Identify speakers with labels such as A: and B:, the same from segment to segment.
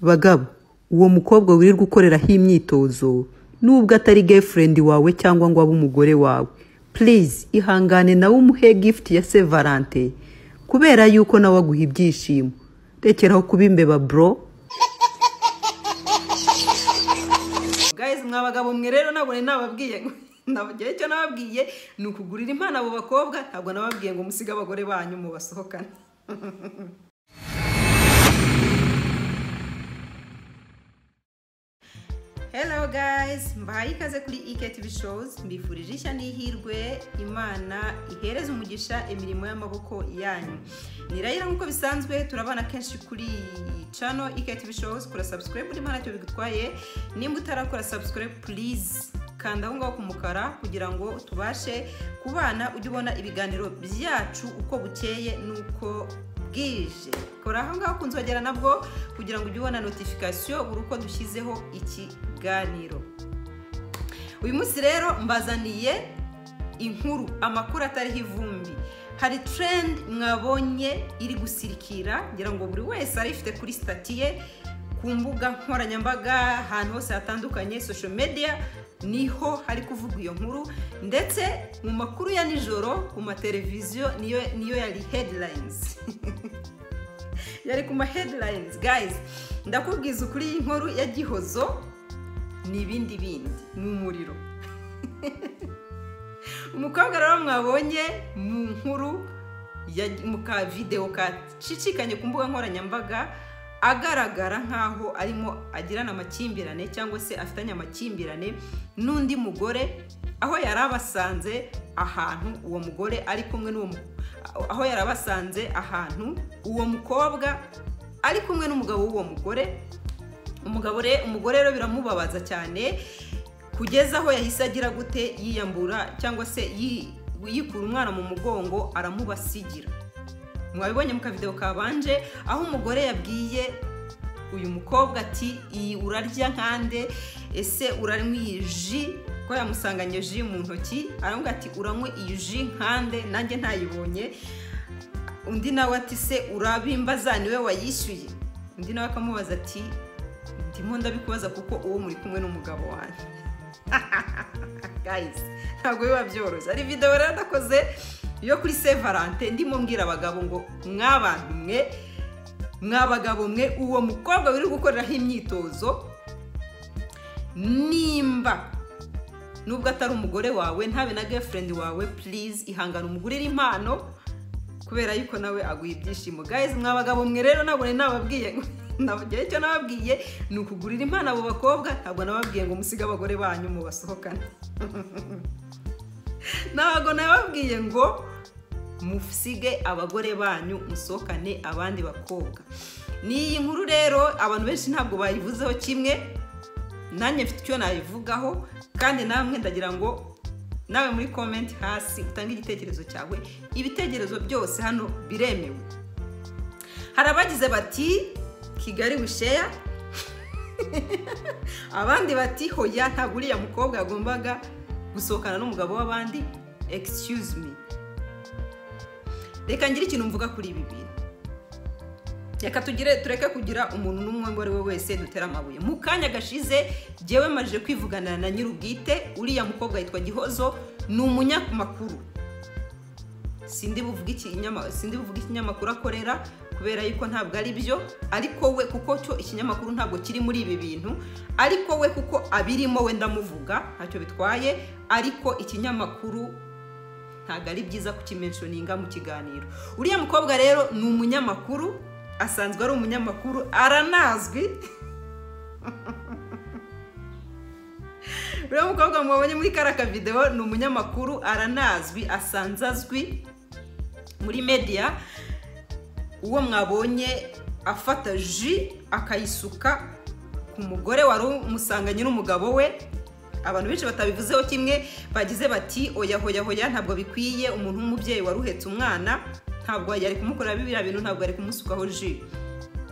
A: Bagabo, uwo mukobwa wirirwa ukoreraho imyitozo nubwo atari girlfriend wawe cyangwa ngo abe umugore wawe, please ihangane nawe umuhe gift ya Saint Valentin kubera yuko nawe aguha ibyishimo. Rekeraho kubimbeba bro. Guys, mwabagabo mwe rero nabone nababwiye nabagiye cyo nababwiye nukugurira impano abo bakobwa, ntabwo nababwiye ngo musiga abagore banyu mu basohokane. Hello guys, mbahaye ikaze kuri IKTV shows. Mbifurije ishya n'ihirwe, Imana ihereze umugisha imirimo y'amaboko yanyu. Nirayira nkuko bisanzwe turabana kenshi kuri channel IKTV shows. Kora subscribe kuri mana cyo bigutwaye. Nimba utarakora subscribe please kanda aho ngaho kumukara kugira ngo tubashe kubana ujye ubona ibiganiro byacu uko bukeye nuko bwije. Kora aho ngaho kunzogera nabwo kugira ngo ujye ubona notification buri uko dushyizeho ikiganiro. Uyu munsi rero mbazaniye inkuru, amakuru atariho ivumbi. Hari trend mwabonye iri gusirikira, ngira ngo buri wese arifite kuri statiye ku mbuga nkoranyambaga, ahantu hose hatandukanye, social media niho hari kuvuga iyo nkuru, ndetse mu makuru ya nijoro ku mateleviziyo niyo yari headlines. Yari kuma headlines. Guys, ndakubwiza ukuri iyi nkuru ya Gihozo ni bindi n'umuriro. Umukobwa rero mwabonye mu nkuru ya muka video kacicikanye ku mbuga nkoranyambaga agaragara nkaho arimo agirana amakimbirane cyangwa se afitanye amakimbirane n'undi mugore, aho yarabasanze ahantu uwo mugore ari kumwe aho yarabasanze ahantu uwo mukobwa ari kumwe n'umugabo w'uwo mugore. Umugore rero biramubabaza cyane kugeza aho yahise agira gute yiyambura cyangwa se yikura umwana mu mugongo aramubasigira. Mwabibonye mu kavideo kabanje aho umugore yabwiye uyu mukobwa ati urarya nkande, ese uranywa iyi ji, ko yamusanganye ji mu ntoki, aravuga ati uranywa iyi ji nkande nanjye ntayibonye. Undi nawe ati se urabimbaza niwe wayishyuye. Undi nawe akamubaza ati ndimo ndabikubaza kuko uwo muri kumwe n'umugabo wanjye. Guys, ntabwo biba byoroshye. Ari video rero ndakoze yo kuri Saint Valentin ndimo mbwira abagabo ngo mwabantu mwe, mwabagabo mwe, uwo mukobwa wiri gukoreraho imyitozo nimba nubwo atari umugore wawe, ntabe na girlfriend wawe, please ihangana umugurira impano kubera yuko nawe aguye ibyishimo. Guys, mwabagabo mwe rero nabone nababwiye nabagiye cyo nababwiye nukugurira impano abo bakobwa, ntabwo nababwiye ngo musiga abagore banyu mu basohokane. Ntabwo nababwiye ngo musige abagore banyu musohokane abandi bakobwa. Ni inkuru rero abantu benshi ntabwo bayivuzeho kimwe, nanjye mfite icyo nayivugaho, kandi namwe ndagira ngo nawe muri comment hasi utange igitekerezo cyawe. Ibitekerezo byose hano biremewe. Harabagize bati Kigali we share, abandi bati hoya ntabwo uriya mukobwa yagombaga gusohokana n'umugabo w'abandi. Excuse me, reka ngire ikintu mvuga kuri ibi bintu. Reka tureke kugira umuntu n'umwe ngo ari we wese dutera amabuye. Mu kanya gashize jewe majije kwivuganira na nyirubwite, uriya mukobwa yitwa Gihozo, ni umunyamakuru. Sindi buvuga ikinyamakuru akorera kubera yuko ntabwo ari byo, ariko we kuko cyo ikinyamakuru ntabwo kiri muri ibi bintu, ariko we kuko abirimo we ndamuvuga ntacyo bitwaye, ariko ikinyamakuru ntabwo ari byiza kukimentioninga mu kiganiro. Uriya mukobwa rero ni umunyamakuru, asanzwe ari umunyamakuru, aranazwi. Uriya mukobwa mwabonye muri karaka video ni umunyamakuru, aranazwi, asanzwe azwi muri media. Uwo mwabonye afata ji akayisuka ku mugore wari umusanganye n'umugabo we. Abantu benshi batabivuzeho kimwe, bagize bati oya ntabwo bikwiye, umuntu w'umubyeyi waruhetse umwana ntabwo yari kumukorera bibiriya bintu, ntabwo yari kumusukaho ji.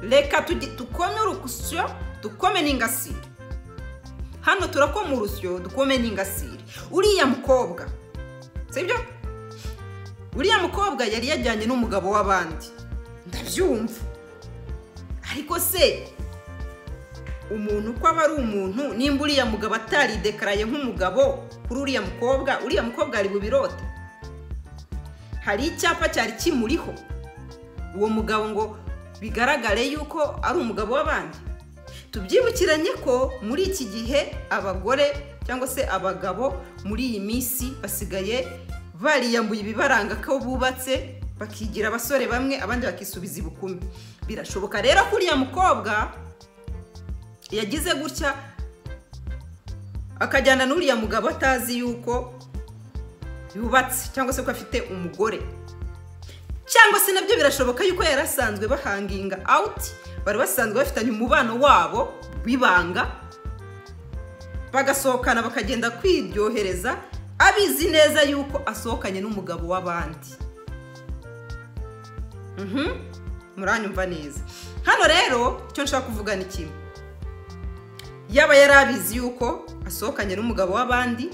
A: Reka tukome urusyo dukome n'ingasire. Hano turakoma urusyo dukome n'ingasire. Uriya mukobwa, sibyo? Uriya mukobwa yari yajyanye n'umugabo w'abandi, ndabyumva. Ariko se umuntu ko aba ari umuntu, nimba uriya mugabo ataridekaraye nk'umugabo kuri uriya mukobwa ari bubirote. Hari icyapa cyari kimuriho uwo mugabo ngo bigaragare yuko ari umugabo w'abandi. Tubyibukiranye ko muri iki gihe abagore cyangwa se abagabo muri iyi minsi basigaye bariyambuye ibibaranga ko bubatse, bakigira abasore bamwe abandi bakisubiza ibukumi. Birashoboka rero ko uriya mukobwa yagize gutya akajyana n'uriya mugabo atazi yuko yubatse cyangwa se ko afite umugore. Cyangwa se nabyo birashoboka yuko yarasanzwe bahanginga out, bari basanzwe bafitanye umubano wabo bibanga, bagasohokana bakagenda kwiryohereza abizi neza yuko asohokanye n'umugabo w'abandi. Muranyumva neza. Hano rero icyo nshaka kuvuga ni kimwe. Yaba yarabizi yuko asohokanye n'umugabo w'abandi,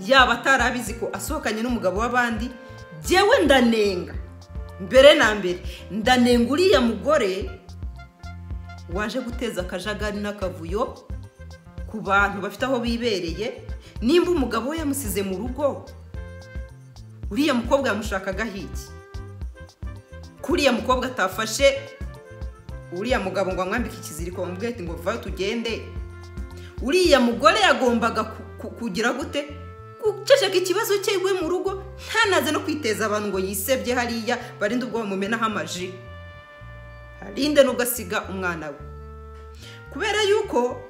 A: yaba atarabizi ko asohokanye n'umugabo w'abandi, jewe ndanenga mbere na mbere, ndanenga uriya mugore waje guteza akajagari n'akavuyo ku bantu bafite aho bibereye. Nimba umugabo we yamusize mu rugo, uriya mukobwa yamushakaga hiki? Kuriya mukobwa atafashe uriya mugabo ngo amwambike ikiziriko bamubwire ati ngo vayo tugende. Uriya mugore yagombaga kugira gute? Guceceka ikibazo cye iwe mu rugo, ntanaze no kwiteza abantu ngo yisebye hariya barinde ubwo bamumenaho amaji, harinde n'ugasiga umwana we. Kubera yuko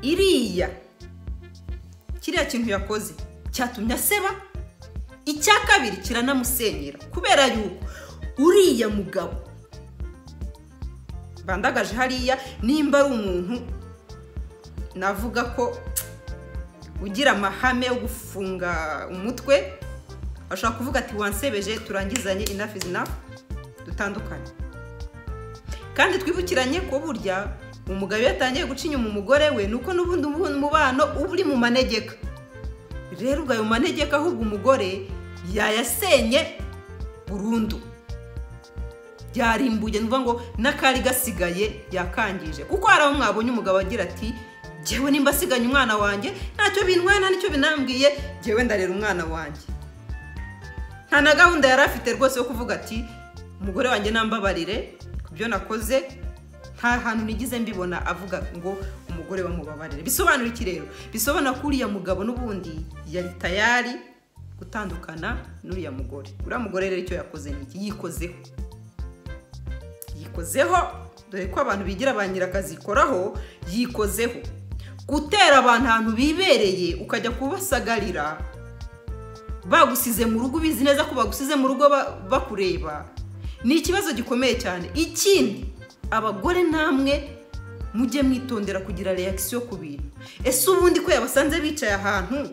A: kiriya kintu yakoze cyatumye aseba, icya kabiri kiranamusenyera. Kubera yuko uriya mugabo bandagaje hariya, nimba ari umuntu navuga ko ugira amahame yo gufunga umutwe, ashaka kuvuga ati wansebeje, turangizanye, enough is enough, dutandukanye. Kandi twibukiranye ko burya umugabo yatangiye guca inyuma umugore we, nuko n'ubundi umubano uri mu manegeka. Rero ubwo ayo manegeka ahubwo umugore yayasenye burundu, byarimbuye, nuvuga ngo n'akari gasigaye yakangije. Kuko hari aho mwabonye umugabo agira ati jewe nimba asiganye umwana wanjye ntacyo bintwaye, nta nicyo binambwiye, jewe ndarera umwana wanjye. Nta na gahunda yari afite rwose yo kuvuga ati umugore wanjye nambabarire kubyo nakoze. Nta hantu nigize mbibona avuga ngo umugore bamubabarire. Bisobanura iki rero? Bisobanura ko uriya mugabo n'ubundi yari tayari gutandukana n'uriya mugore. Uriya mugore rero icyo yakoze ni iki? Yikozeho, dore ko abantu bigira banyirakazi koraho, yikozeho gutera abantu ahantu bibereye, ukajya kubasagarira bagusize mu rugo, bizi neza ko bagusize mu rugo bakureba. Ni ikibazo gikomeye cyane. Ikindi, abagore namwe mujye mwitondera kugira reaction ku bintu. Ese ubundi ko yabasanze bicaye ahantu,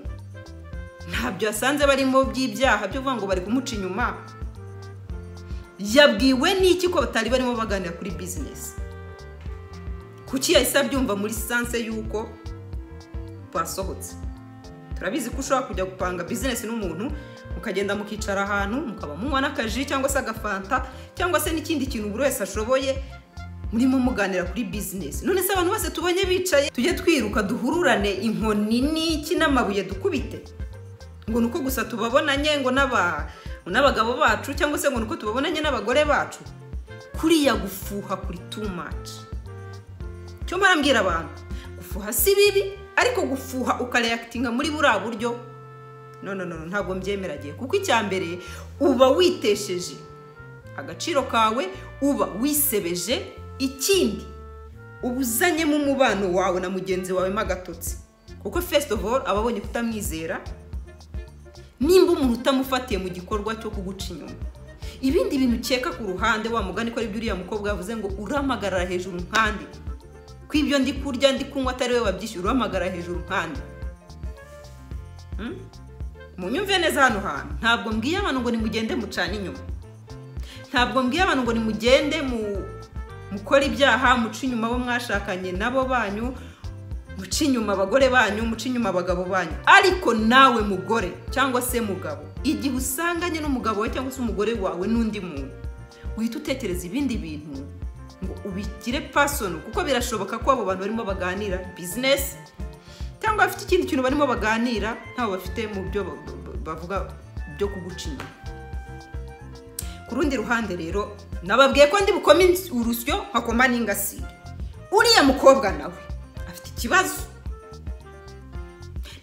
A: ntabyo yasanze barimo by'ibyaha byo vuga ngo bari kumuca inyuma, yabwiwe n'iki ko batari barimo baganira kuri business? Kuki yahise abyumva muri sanse yuko basohotse? Turabizi ko ushobora kujya gupanga business n'umuntu, mukagenda mukicara ahantu, mukaba munywa n'akaji cyangwa se agafanta cyangwa se n'ikindi kintu buri wese ashoboye, murimo muganira kuri business. None se abantu bose tubonye bicaye tujye twiruka duhururane inkoni n'iki n'amabuye dukubite? Ngo nuko gusa tubabonanye ngo n'abagabo bacu, cyangwa se ngo nuko tubabonanye n'abagore bacu? Kuriya gufuha kuri too much. Cyo marambwira abantu, gufuha si bibi, ariko gufuha ukareactinga muri buriya buryo, no ntabwo mbyemeragiye. Kuko icyambere uba witesheje agaciro kawe, uba wisebeje. Ikindi, ubuzanye mu mubano wawe na mugenzi wawe magatotsi. Kuko first of all ababonye kutamwizera, nimba umuntu utamufatiye mu gikorwa cyo kuguca inyuma, ibindi bintu ukeka ku ruhande, wa mugani ko ari byo uriya mukobwa yavuze ngo uramagarara hejuru nkandi, kwibyo ndi kurya ndi kunywa atari we wabyishyura, uramagarara hejuru nkandi. munyumve neza hano hantu ntabwo mbwiye abantu ngo nimugende mucana inyuma, ntabwo mbwiye abantu ngo nimugende mukora ibyaha, muca inyuma abo mwashakanye nabo banyu, muca inyuma abagore banyu, muca inyuma abagabo banyu. Ariko nawe mugore cyangwa se mugabo, igihe usanganye n'umugabo wawe cyangwa se umugore wawe n'undi muntu, uhita utekereza ibindi bintu ngo ubigire personal, kuko birashoboka ko abo bantu barimo baganira business cyangwa bafite ikindi kintu barimo baganira ntaho bafite mu byo bavuga byo kugucinya. Ku rundi ruhande rero nababwiye ko ndi bukome urusyo nkakoma n'ingasire. Uriya mukobwa nawe afite ikibazo,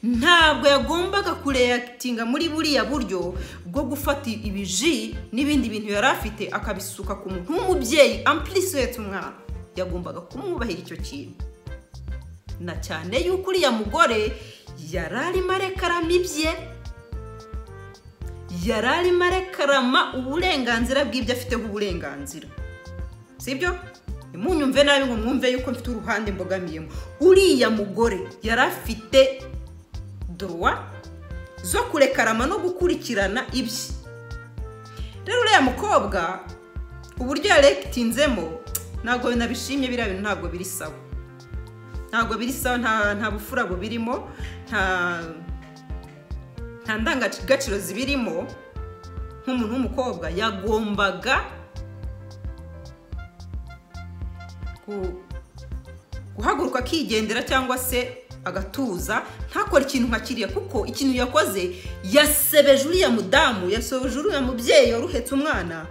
A: ntabwo yagombaga kureactinga muri buriya buryo bwo gufata ibiji n'ibindi bintu yari afite akabisuka ku muntu w'umubyeyi ampliswete umwana. Yagombaga kumwubahira icyo kintu, na cyane yuko uriya mugore yararimo arekarama ibye, yararimo arekarama uburenganzira bw'ibyo afiteho uburenganzira, sibyo? Munyumve nabi ngo mwumve yuko mfite uruhande mbogamiyemo. Uriya mugore yari afite droit zo kurekarama no gukurikirana ibye. Rero uriya mukobwa uburyo yarekitinzemo ntabwo nabishimye, biriya bintu ntabwo biri sawa, ntabwo biri sawa, nta bufura bubirimo, nta ndangagaciro zibirimo. Nk'umuntu w'umukobwa yagombaga guhaguruka akigendera cyangwa se agatuza, ntakora ikintu nka kiriya, kuko ikintu yakoze yasebeje uriya mudamu, yasobeje uriya mubyeyi waruhetse umwana,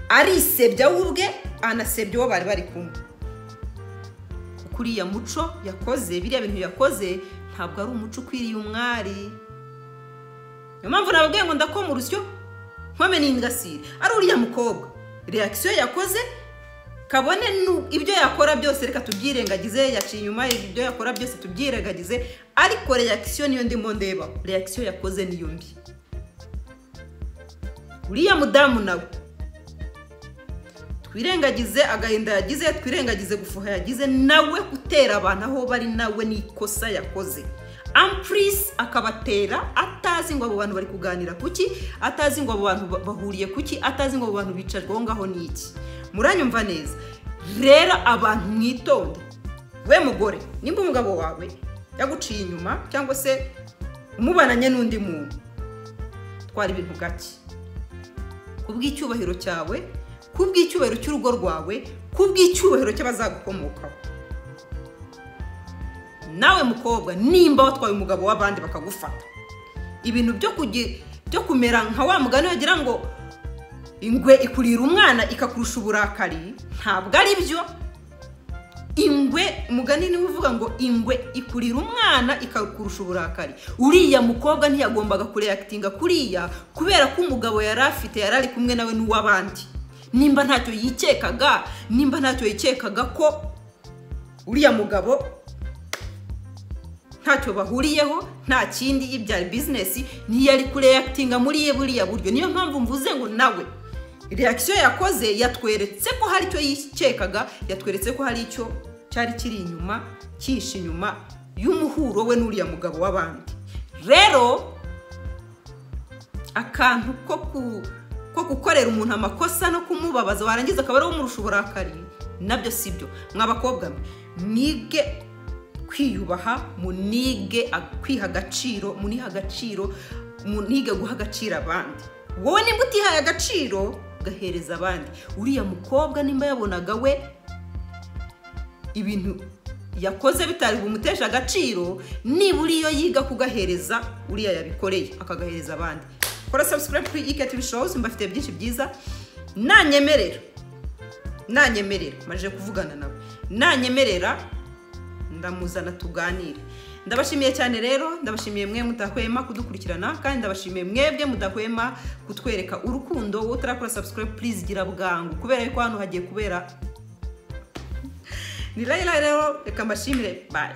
A: arisebya ubwe anasebya uwo bari bari kumwe. Kuko uriya muco yakoze, biriya bintu yakoze ntabwo ari umuco ukwiriye umwari. Niyo mpamvu nababwiye ngo ndakoma urusyo nkome n'ingasire. Ari uriya mukobwa reaction yakoze, kabone ibyo yakora byose reka tubyirengagize, yaciye inyuma ibyo yakora byose tubyirengagize, ariko reaction niyo ndimo ndeba, reaction yakoze niyo mbi. Uriya mudamu nawe twirengagize agahinda yagize, twirengagize gufuha yagize, nawe gutera abantu aho bari nawe ni ikosa yakoze. Amprise akabatera atazi ngo abo bantu bari kuganira kuki, atazi ngo abo bantu bahuriye kuki, atazi ngo abo bantu bicajwe ngaho niki. Muranyumva neza? Rero abantu mwitonde. We mugore, nimba umugabo wawe yaguciye inyuma cyangwa se umubananye n'undi muntu, twara ibintu gake. Kubw'icyubahiro cyawe, kubw'icyubahiro cy'urugo rwawe, kubw'icyubahiro cy'abazagukomokaho. Nawe mukobwa, nimba watwaye umugabo w'abandi bakagufata, ibintu byo kumera nka wa mugani wagira ngo ingwe ikurira umwana ikakurusha uburakari, ntabwo ari byo. Ingwe, umugani niwe uvuga ngo ingwe ikurira umwana ikakurusha uburakari. Uriya mukobwa ntiyagombaga kureactinga kuriya, kubera ko umugabo yari afite, yari ari kumwe nawe n'uw'abandi. Nimba ntacyo yikekaga ko uriya mugabo ntacyo bahuriyeho, nta kindi ibyari business, ntiyari kureactinga muri buriya buryo. Niyo mpamvu mvuze ngo nawe reaction yakoze yatweretse ko hari icyo yikekaga, yatweretse ko hari icyo cyari kiri inyuma, kishe inyuma y'umuhuro we n'uriya mugabo w'abandi. Rero akantu ko gukorera umuntu amakosa no kumubabaza warangiza akaba ari umurusha uburakari, nabyo sibyo. Mwabakobwa mwige kwiyubaha, munige kwiha agaciro, muniha agaciro, munige guha agaciro abandi. Wowe nimba utihaye agaciro gahereza abandi. Uriya mukobwa nimba yabonaga we ibintu yakoze bitari bumutesha agaciro, nibura iyo yiga kugahereza uriya yabikoreye akagahereza abandi. Kora subscribe kuri EK TV Shows, mbafite byinshi byiza. Nanyemerera maje kuvugana nawe, nanyemerera ndamuzana tuganire. Ndabashimiye cyane rero, ndabashimiye mwe mudahwema kudukurikirana, kandi ndabashimiye mwebwe mudahwema kutwereka urukundo. Wowe utarakora subscribe please gira bwangu, kubera yuko hano hagiye kubera ni rero reka mbashimire. Bye.